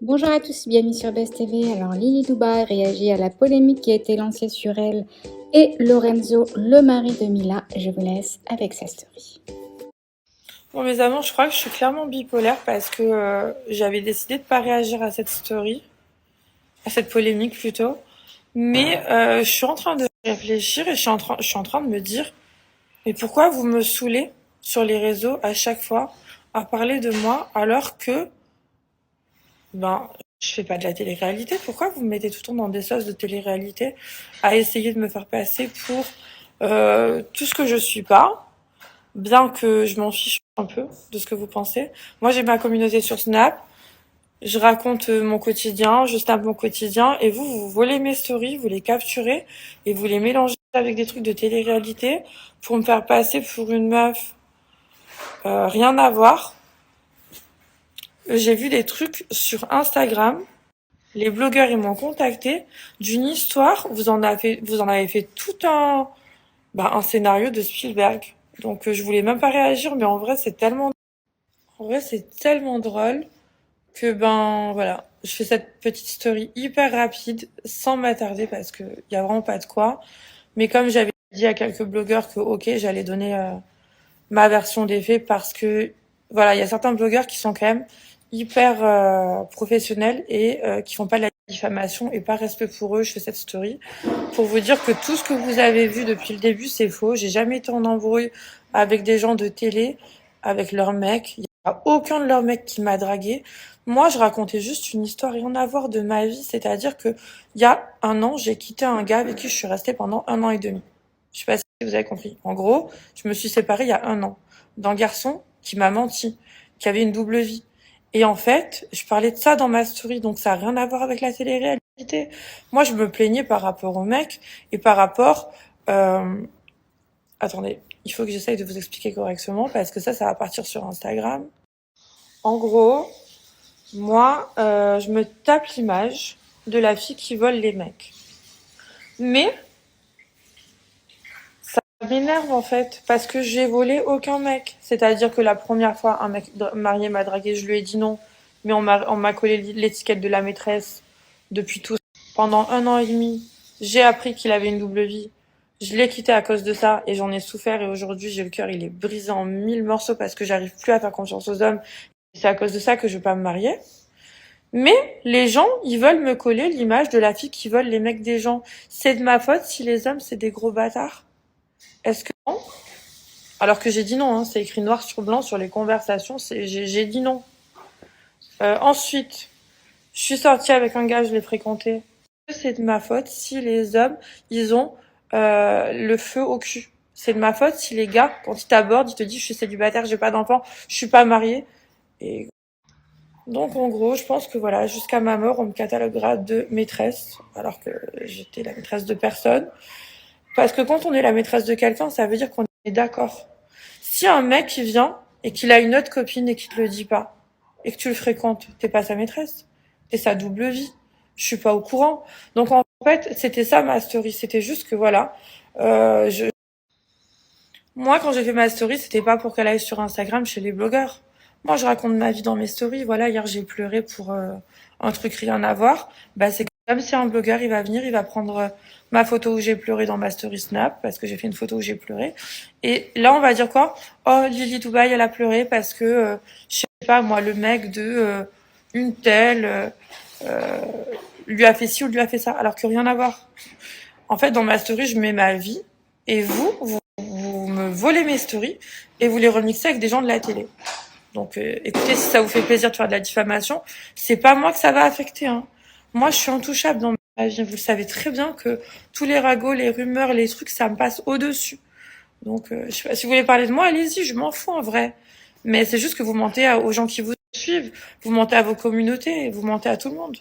Bonjour à tous, bienvenue sur Best TV. Alors Lily Dubaï réagit à la polémique qui a été lancée sur elle et Lorenzo, le mari de Mila. Je vous laisse avec sa story. Bon, mes amours, je crois que je suis clairement bipolaire parce que j'avais décidé de pas réagir à cette story, à cette polémique plutôt. Mais je suis en train de réfléchir et je suis en train de me dire, mais pourquoi vous me saoulez sur les réseaux à chaque fois à parler de moi alors que ben je fais pas de la télé-réalité? Pourquoi vous me mettez tout le temps dans des sauces de télé-réalité à essayer de me faire passer pour tout ce que je suis pas? Bien que je m'en fiche un peu de ce que vous pensez. Moi, j'ai ma communauté sur Snap, je raconte mon quotidien, je snap mon quotidien, et vous volez mes stories, vous les capturez, et vous les mélangez avec des trucs de télé-réalité pour me faire passer pour une meuf. Rien à voir. J'ai vu des trucs sur Instagram, les blogueurs ils m'ont contacté d'une histoire, vous en avez fait tout un scénario de Spielberg. Donc je voulais même pas réagir, mais en vrai c'est tellement drôle que ben voilà, je fais cette petite story hyper rapide sans m'attarder parce que y a vraiment pas de quoi. Mais comme j'avais dit à quelques blogueurs que ok j'allais donner ma version des faits parce que voilà, il y a certains blogueurs qui sont quand même hyper professionnels et qui font pas de la diffamation et par respect pour eux, je fais cette story pour vous dire que tout ce que vous avez vu depuis le début, c'est faux. J'ai jamais été en embrouille avec des gens de télé, avec leurs mecs. Il y a aucun de leurs mecs qui m'a dragué. Moi, je racontais juste une histoire rien à voir de ma vie. C'est-à-dire que il y a un an, j'ai quitté un gars avec qui je suis restée pendant 1 an et demi. Je sais pas si vous avez compris. En gros, je me suis séparée il y a un an d'un garçon qui m'a menti, qui avait une double vie. Et en fait, je parlais de ça dans ma story, donc ça a rien à voir avec la télé-réalité. Moi, je me plaignais par rapport au mec et par rapport... Euh... Attendez, il faut que j'essaye de vous expliquer correctement parce que ça va partir sur Instagram. En gros, moi, je me tape l'image de la fille qui vole les mecs. Mais ça m'énerve en fait parce que j'ai volé aucun mec. C'est-à-dire que la première fois, un mec marié m'a dragué, je lui ai dit non, mais on m'a collé l'étiquette de la maîtresse depuis tout. Pendant 1 an et demi, j'ai appris qu'il avait une double vie. Je l'ai quitté à cause de ça et j'en ai souffert et aujourd'hui j'ai le cœur, il est brisé en 1000 morceaux parce que j'arrive plus à faire confiance aux hommes. C'est à cause de ça que je veux pas me marier. Mais les gens, ils veulent me coller l'image de la fille qui vole les mecs des gens. C'est de ma faute si les hommes c'est des gros bâtards? Est-ce que non? Alors que j'ai dit non, hein, c'est écrit noir sur blanc sur les conversations, j'ai dit non. Ensuite, je suis sortie avec un gars, je l'ai fréquenté. C'est de ma faute si les hommes, ils ont le feu au cul. C'est de ma faute si les gars, quand ils t'abordent, ils te disent je suis célibataire, j'ai pas d'enfant, je suis pas mariée. Et donc en gros, je pense que voilà, jusqu'à ma mort, on me cataloguera de maîtresse, alors que j'étais la maîtresse de personne. Parce que quand on est la maîtresse de quelqu'un, ça veut dire qu'on est d'accord. Si un mec il vient et qu'il a une autre copine et qu'il te le dit pas, et que tu le fréquentes, t'es pas sa maîtresse. T'es sa double vie. Je suis pas au courant. Donc en fait, c'était ça ma story. C'était juste que voilà, je... moi quand j'ai fait ma story, c'était pas pour qu'elle aille sur Instagram chez les blogueurs. Moi je raconte ma vie dans mes stories. Voilà, hier j'ai pleuré pour un truc rien à voir. Bah c'est comme si un blogueur il va venir, il va prendre ma photo où j'ai pleuré dans ma story Snap parce que j'ai fait une photo où j'ai pleuré. Et là on va dire quoi? Oh Lily Dubaï elle a pleuré parce que je sais pas moi le mec de une telle euh, lui a fait ci ou lui a fait ça alors que rien à voir. En fait dans ma story je mets ma vie et vous me volez mes stories et vous les remixez avec des gens de la télé. Donc écoutez, si ça vous fait plaisir de faire de la diffamation, c'est pas moi que ça va affecter, hein. Moi, je suis intouchable dans ma vie. Vous le savez très bien que tous les ragots, les rumeurs, les trucs, ça me passe au-dessus. Donc, je sais pas, si vous voulez parler de moi, allez-y, je m'en fous en vrai. Mais c'est juste que vous mentez aux gens qui vous suivent, vous mentez à vos communautés, vous mentez à tout le monde.